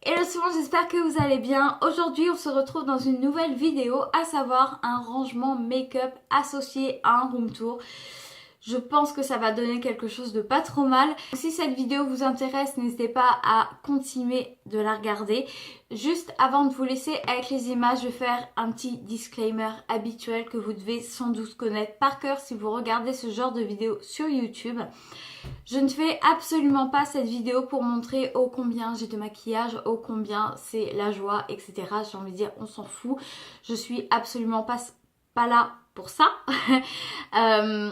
Hello tout le monde, j'espère que vous allez bien. Aujourd'hui on se retrouve dans une nouvelle vidéo, à savoir un rangement make-up associé à un room tour. Je pense que ça va donner quelque chose de pas trop mal. Si cette vidéo vous intéresse, n'hésitez pas à continuer de la regarder. Juste avant de vous laisser avec les images, je vais faire un petit disclaimer habituel que vous devez sans doute connaître par cœur si vous regardez ce genre de vidéo sur YouTube. Je ne fais absolument pas cette vidéo pour montrer ô combien j'ai de maquillage, ô combien c'est la joie, etc. J'ai envie de dire, on s'en fout. Je suis absolument pas là pour ça. Euh,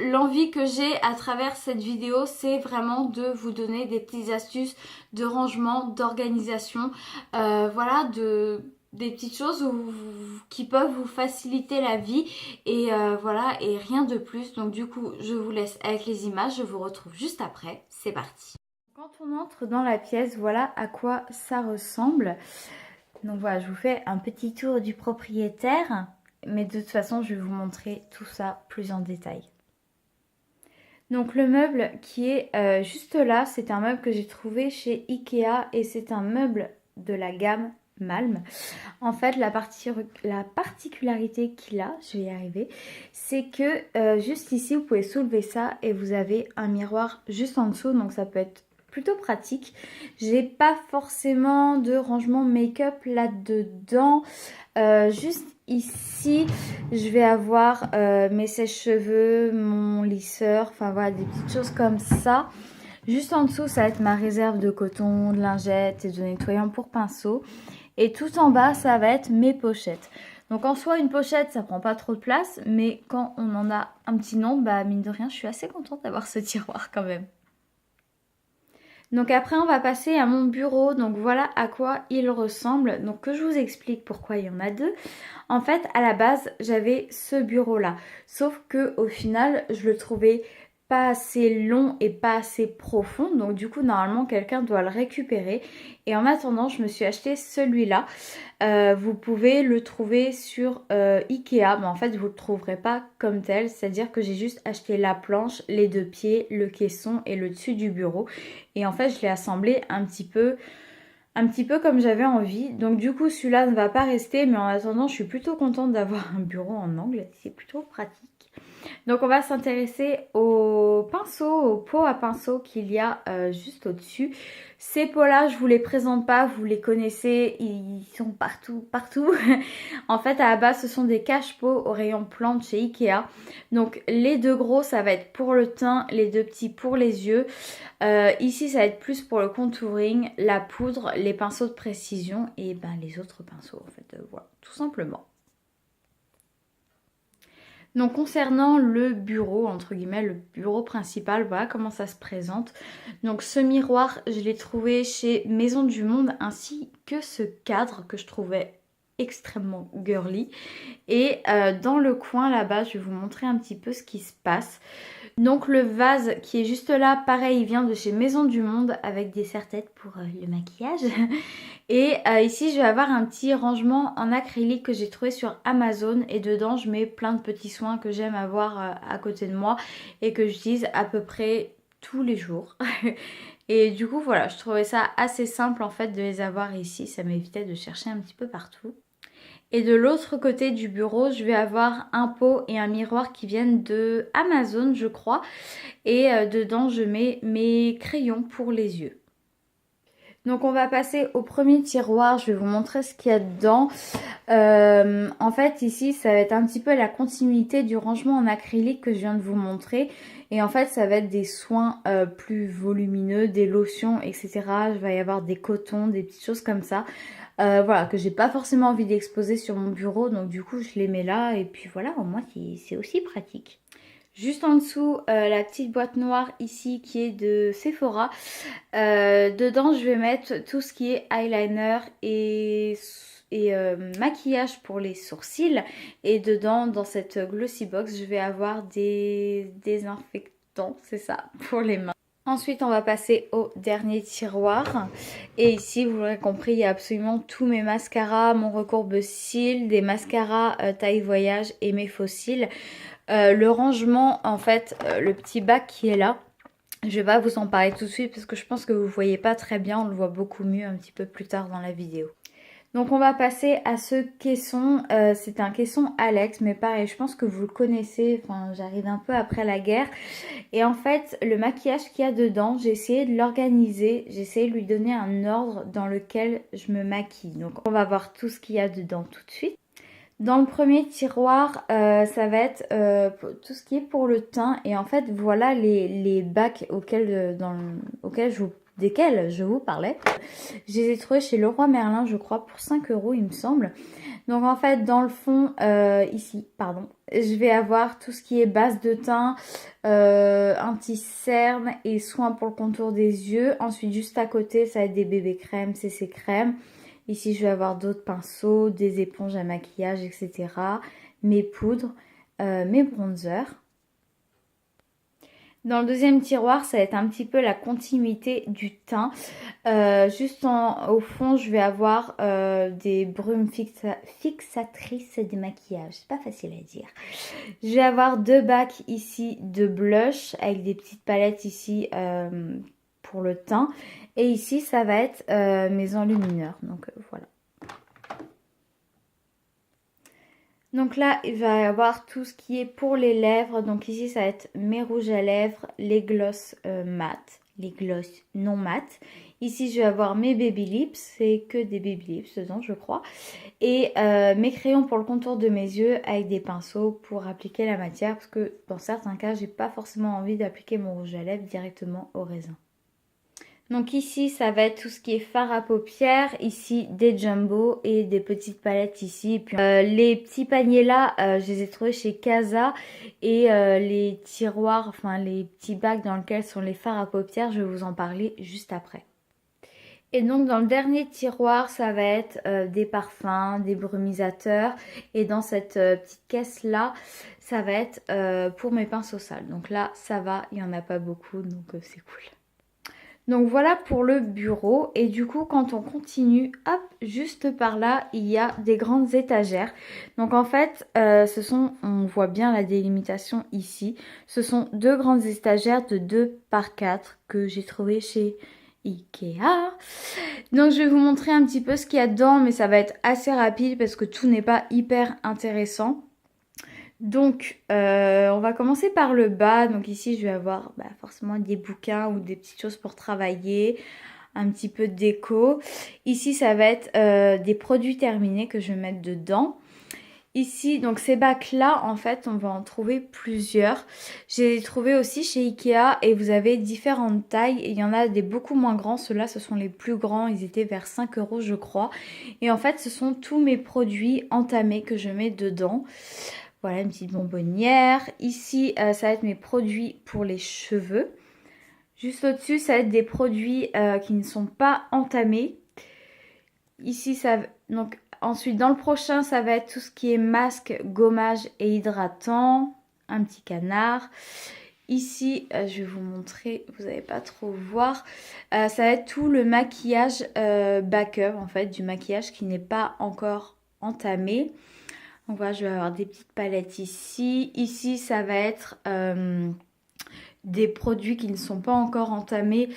L'envie que j'ai à travers cette vidéo, c'est vraiment de vous donner des petites astuces de rangement, d'organisation, voilà, des petites choses qui peuvent vous faciliter la vie et voilà, et rien de plus. Donc du coup je vous laisse avec les images, je vous retrouve juste après, c'est parti. Quand on entre dans la pièce, voilà à quoi ça ressemble. Donc voilà, je vous fais un petit tour du propriétaire, mais de toute façon je vais vous montrer tout ça plus en détail. Donc le meuble qui est juste là, c'est un meuble que j'ai trouvé chez Ikea et c'est un meuble de la gamme Malm. En fait, la particularité qu'il a, je vais y arriver, c'est que juste ici, vous pouvez soulever ça et vous avez un miroir juste en dessous, donc ça peut être plutôt pratique. J'ai pas forcément de rangement make-up là-dedans. Juste ici, je vais avoir mes sèche-cheveux, mon lisseur, enfin voilà, des petites choses comme ça. Juste en dessous, ça va être ma réserve de coton, de lingettes et de nettoyant pour pinceau. Et tout en bas, ça va être mes pochettes. Donc en soi, une pochette, ça prend pas trop de place. Mais quand on en a un petit nombre, bah mine de rien, je suis assez contente d'avoir ce tiroir quand même. Donc après, on va passer à mon bureau. Donc voilà à quoi il ressemble. Donc que je vous explique pourquoi il y en a deux. En fait, à la base, j'avais ce bureau-là. Sauf que au final, je le trouvais pas assez long et pas assez profond. Donc du coup, normalement, quelqu'un doit le récupérer. Et en attendant, je me suis acheté celui-là. Vous pouvez le trouver sur Ikea, mais en fait vous ne le trouverez pas comme tel, c'est-à-dire que j'ai juste acheté la planche, les deux pieds, le caisson et le dessus du bureau. Et en fait je l'ai assemblé un petit peu comme j'avais envie. Donc du coup celui-là ne va pas rester, mais en attendant je suis plutôt contente d'avoir un bureau en angle, c'est plutôt pratique. Donc on va s'intéresser aux pinceaux, aux pots à pinceaux qu'il y a juste au-dessus. Ces pots-là, je vous les présente pas, vous les connaissez, ils sont partout, partout. En fait, à la base, ce sont des cache-pots au rayon plantes chez Ikea. Donc les deux gros, ça va être pour le teint, les deux petits pour les yeux. Ici, ça va être plus pour le contouring, la poudre, les pinceaux de précision et ben les autres pinceaux en fait, voilà, tout simplement. Donc concernant le bureau, entre guillemets, le bureau principal, voilà comment ça se présente. Donc ce miroir, je l'ai trouvé chez Maison du Monde, ainsi que ce cadre que je trouvais extrêmement girly. Et dans le coin là-bas, je vais vous montrer un petit peu ce qui se passe. Donc le vase qui est juste là, pareil, il vient de chez Maison du Monde avec des serre-têtes pour le maquillage. Et ici, je vais avoir un petit rangement en acrylique que j'ai trouvé sur Amazon. Et dedans, je mets plein de petits soins que j'aime avoir à côté de moi et que j'utilise à peu près tous les jours. Et du coup, voilà, je trouvais ça assez simple en fait de les avoir ici. Ça m'évitait de chercher un petit peu partout. Et de l'autre côté du bureau, je vais avoir un pot et un miroir qui viennent de Amazon, je crois. Et dedans, je mets mes crayons pour les yeux. Donc on va passer au premier tiroir, je vais vous montrer ce qu'il y a dedans. En fait ici ça va être un petit peu la continuité du rangement en acrylique que je viens de vous montrer. Et en fait ça va être des soins plus volumineux, des lotions, etc. Il va y avoir des cotons, des petites choses comme ça. Voilà, que j'ai pas forcément envie d'exposer sur mon bureau, donc du coup je les mets là et puis voilà, au moins c'est aussi pratique. Juste en dessous, la petite boîte noire ici qui est de Sephora. Dedans, je vais mettre tout ce qui est eyeliner et maquillage pour les sourcils. Et dedans, dans cette glossy box, je vais avoir des désinfectants, c'est ça, pour les mains. Ensuite, on va passer au dernier tiroir. Et ici, vous l'aurez compris, il y a absolument tous mes mascaras, mon recourbe-cils, des mascaras taille voyage et mes faux cils. Le rangement, en fait, le petit bac qui est là, Je vais pas vous en parler tout de suite parce que je pense que vous voyez pas très bien, on le voit beaucoup mieux un petit peu plus tard dans la vidéo. Donc on va passer à ce caisson, c'est un caisson Alex, mais pareil, je pense que vous le connaissez, enfin j'arrive un peu après la guerre. Et en fait, le maquillage qu'il y a dedans, j'ai essayé de l'organiser, j'ai essayé de lui donner un ordre dans lequel je me maquille. Donc on va voir tout ce qu'il y a dedans tout de suite. Dans le premier tiroir, ça va être tout ce qui est pour le teint. Et en fait, voilà les bacs desquels je vous parlais. Je les ai trouvés chez Leroy Merlin, je crois, pour 5 € il me semble. Donc en fait, dans le fond, ici, pardon, je vais avoir tout ce qui est base de teint, anti-cerne et soins pour le contour des yeux. Ensuite, juste à côté, ça va être des bébés crèmes, CC crème. Ici, je vais avoir d'autres pinceaux, des éponges à maquillage, etc. Mes poudres, mes bronzers. Dans le deuxième tiroir, ça va être un petit peu la continuité du teint. Juste au fond, je vais avoir des brumes fixatrices de maquillage. C'est pas facile à dire. Je vais avoir 2 bacs ici de blush avec des petites palettes ici pour le teint. Et ici, ça va être mes enlumineurs. Donc voilà. Donc là, il va y avoir tout ce qui est pour les lèvres. Donc ici, ça va être mes rouges à lèvres, les glosses mat, les glosses non mat. Ici, je vais avoir mes baby lips. C'est que des baby lips dedans, je crois. Et mes crayons pour le contour de mes yeux avec des pinceaux pour appliquer la matière. Parce que dans certains cas, j'ai pas forcément envie d'appliquer mon rouge à lèvres directement au raisin. Donc ici, ça va être tout ce qui est fard à paupières. Ici, des jumbo et des petites palettes ici. Et puis, les petits paniers là, je les ai trouvés chez Casa. Et les tiroirs, enfin les petits bacs dans lesquels sont les fards à paupières, je vais vous en parler juste après. Et donc dans le dernier tiroir, ça va être des parfums, des brumisateurs. Et dans cette petite caisse là, ça va être pour mes pinceaux sales. Donc là, ça va, il n'y en a pas beaucoup, donc c'est cool. Donc voilà pour le bureau et du coup quand on continue, hop, juste par là, il y a des grandes étagères. Donc en fait, on voit bien la délimitation ici, ce sont 2 grandes étagères de 2 par 4 que j'ai trouvé chez Ikea. Donc je vais vous montrer un petit peu ce qu'il y a dedans, mais ça va être assez rapide parce que tout n'est pas hyper intéressant. Donc, on va commencer par le bas. Donc ici, je vais avoir forcément des bouquins ou des petites choses pour travailler, un petit peu de déco. Ici, ça va être des produits terminés que je vais mettre dedans. Ici, donc ces bacs-là, en fait, on va en trouver plusieurs. J'ai trouvé aussi chez Ikea et vous avez différentes tailles. Et il y en a des beaucoup moins grands. Ceux-là, ce sont les plus grands. Ils étaient vers 5 € je crois. Et en fait, ce sont tous mes produits entamés que je mets dedans. Voilà, une petite bonbonnière. Ici, ça va être mes produits pour les cheveux. Juste au-dessus, ça va être des produits qui ne sont pas entamés. Ici, donc ensuite, dans le prochain, ça va être tout ce qui est masque, gommage et hydratant. Un petit canard. Ici, je vais vous montrer, vous n'allez pas trop voir. Ça va être tout le maquillage backup, en fait, du maquillage qui n'est pas encore entamé. Donc voilà, je vais avoir des petites palettes ici. Ici, ça va être des produits qui ne sont pas encore entamés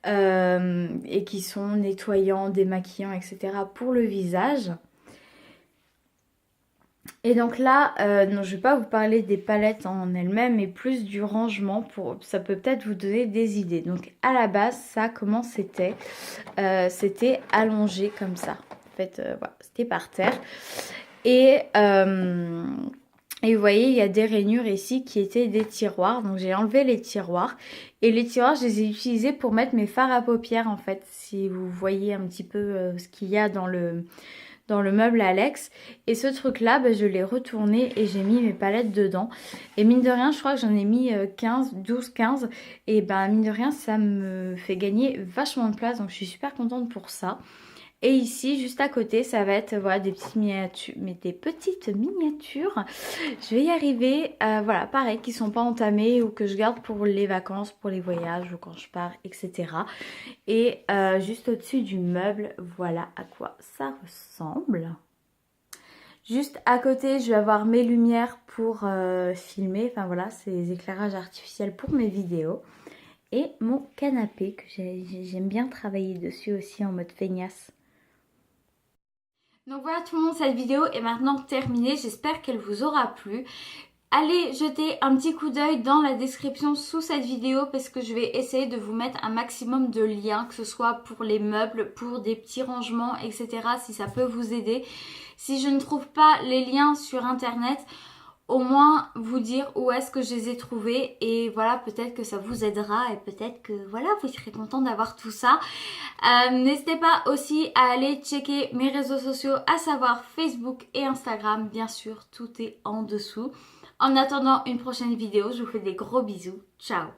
et qui sont nettoyants, démaquillants, etc. pour le visage. Et donc là, non, je ne vais pas vous parler des palettes en elles-mêmes, mais plus du rangement. Ça peut peut-être vous donner des idées. Donc à la base, ça, comment c'était c'était allongé comme ça. En fait, voilà, c'était par terre. Et vous voyez, il y a des rainures ici qui étaient des tiroirs. Donc j'ai enlevé les tiroirs. Et les tiroirs, je les ai utilisés pour mettre mes fards à paupières en fait. Si vous voyez un petit peu ce qu'il y a dans le meuble Alex. Et ce truc là, je l'ai retourné et j'ai mis mes palettes dedans. Et mine de rien, je crois que j'en ai mis 12-15. Et mine de rien, ça me fait gagner vachement de place. Donc je suis super contente pour ça. Et ici, juste à côté, ça va être voilà, des petites miniatures, mais des petites miniatures. Je vais y arriver, voilà, pareil, qui sont pas entamées ou que je garde pour les vacances, pour les voyages ou quand je pars, etc. Et juste au-dessus du meuble, voilà à quoi ça ressemble. Juste à côté, je vais avoir mes lumières pour filmer. Enfin voilà, c'est les éclairages artificiels pour mes vidéos. et mon canapé que j'aime bien travailler dessus aussi en mode feignasse. Donc voilà tout le monde, cette vidéo est maintenant terminée, j'espère qu'elle vous aura plu. Allez jeter un petit coup d'œil dans la description sous cette vidéo parce que je vais essayer de vous mettre un maximum de liens, que ce soit pour les meubles, pour des petits rangements, etc. si ça peut vous aider. Si je ne trouve pas les liens sur internet, au moins vous dire où est-ce que je les ai trouvés et voilà, peut-être que ça vous aidera et peut-être que voilà, vous serez content d'avoir tout ça. N'hésitez pas aussi à aller checker mes réseaux sociaux, à savoir Facebook et Instagram, bien sûr, tout est en dessous. En attendant une prochaine vidéo, je vous fais des gros bisous. Ciao!